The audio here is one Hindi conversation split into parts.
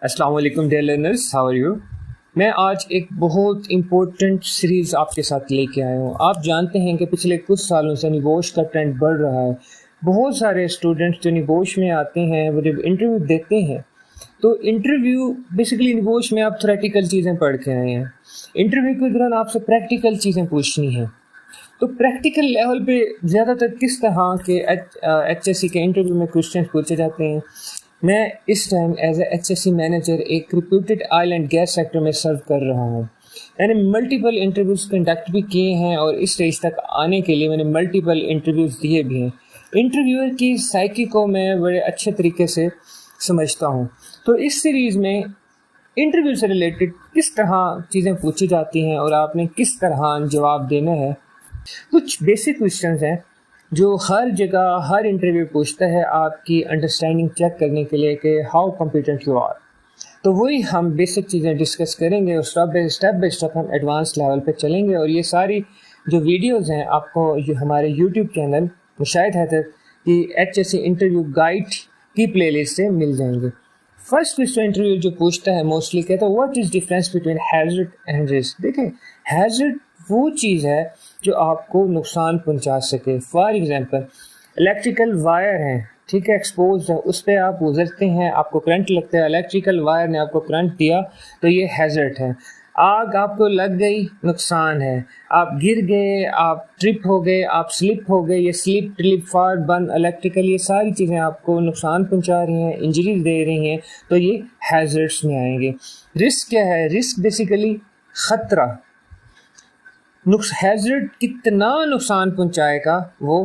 अस्सलाम वालेकुम dear learners, how are you. मैं आज एक बहुत इम्पोर्टेंट सीरीज़ आपके साथ लेके आया हूँ। आप जानते हैं कि पिछले कुछ सालों से निबोश का ट्रेंड बढ़ रहा है। बहुत सारे स्टूडेंट्स जो निबोश में आते हैं वो जब इंटरव्यू देते हैं तो इंटरव्यू बेसिकली निबोश में आप थ्योरेटिकल चीज़ें पढ़ के आए हैं। इंटरव्यू के दौरान आपसे प्रैक्टिकल चीज़ें पूछनी हैं। तो प्रैक्टिकल लेवल पे ज़्यादातर किस तरह के HSC के इंटरव्यू में क्वेश्चन पूछे जाते हैं। मैं इस time as a HSC manager एक reputed oil and gas sector में सर्व कर रहा हूँ। मैंने मल्टीपल इंटरव्यूज़ कंडक्ट भी किए हैं और इस स्टेज तक आने के लिए मैंने मल्टीपल इंटरव्यूज़ दिए भी हैं। इंटरव्यूअर की साइकी को मैं बड़े अच्छे तरीके से समझता हूँ। तो इस सीरीज़ में इंटरव्यू से रिलेटेड किस तरह चीज़ें पूछी जाती हैं और आपने किस तरह जवाब देना है, कुछ बेसिक क्वेश्चंस हैं जो हर जगह हर इंटरव्यू पूछता है आपकी अंडरस्टैंडिंग चेक करने के लिए कि हाउ कॉम्पिटेंट यू आर। तो वही हम बेसिक चीज़ें डिस्कस करेंगे और स्टेप बाय स्टेप हम एडवांस लेवल पे चलेंगे। और ये सारी जो वीडियोस हैं आपको हमारे यूट्यूब चैनल मुशाहिद हैदर की HSC इंटरव्यू गाइड की प्लेलिस्ट से मिल जाएंगे। फर्स्ट क्वेश्चन इंटरव्यू जो पूछता है मोस्टली कहता है what is difference between hazard and risk. देखें, हैजर्ड वो चीज़ है जो आपको नुकसान पहुंचा सके। फॉर एग्जांपल इलेक्ट्रिकल वायर है, ठीक है, एक्सपोज है, उस पर आप गुजरते हैं, आपको करंट लगता है, इलेक्ट्रिकल वायर ने आपको करंट दिया तो ये हैजर्ड है। आग आपको लग गई, नुकसान है। आप गिर गए, आप ट्रिप हो गए, आप स्लिप हो गए, ये slip trip fire burn electrical, ये सारी चीज़ें आपको नुकसान पहुंचा रही हैं, इंजरी दे रही हैं, तो ये हैजर्ड्स में आएंगे। रिस्क क्या है? रिस्क बेसिकली ख़तरा। हैजर्ड कितना नुकसान पहुंचाएगा वो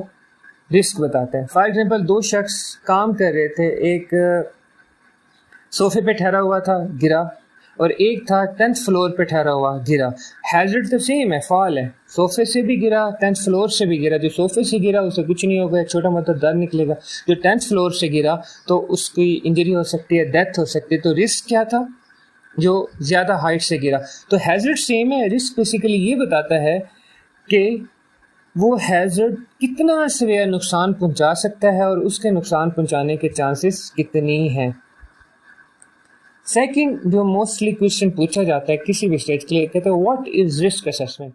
रिस्क बताता है। फॉर एग्जांपल दो शख्स काम कर रहे थे, एक सोफे पे ठहरा हुआ था, गिरा, और एक था 10th फ्लोर पे ठहरा हुआ, गिरा। हैजर्ड तो सेम है, फॉल है, सोफे से भी गिरा, 10th फ्लोर से भी गिरा। जो सोफे से गिरा उसे कुछ नहीं होगा, छोटा मोटा दर्द निकलेगा। जो 10th फ्लोर से गिरा तो उसकी इंजरी हो सकती है, डेथ हो सकती है। तो रिस्क क्या था? जो ज़्यादा हाइट से गिरा। तो हैजर्ड सेम है। रिस्क बेसिकली ये बताता है कि वो हैजर्ड कितना सीवियर नुकसान पहुंचा सकता है और उसके नुकसान पहुंचाने के चांसेस कितनी हैं। सेकंड जो मोस्टली क्वेश्चन पूछा जाता है किसी भी स्टेज के लिए, कहते हैं व्हाट इज़ रिस्क असेसमेंट।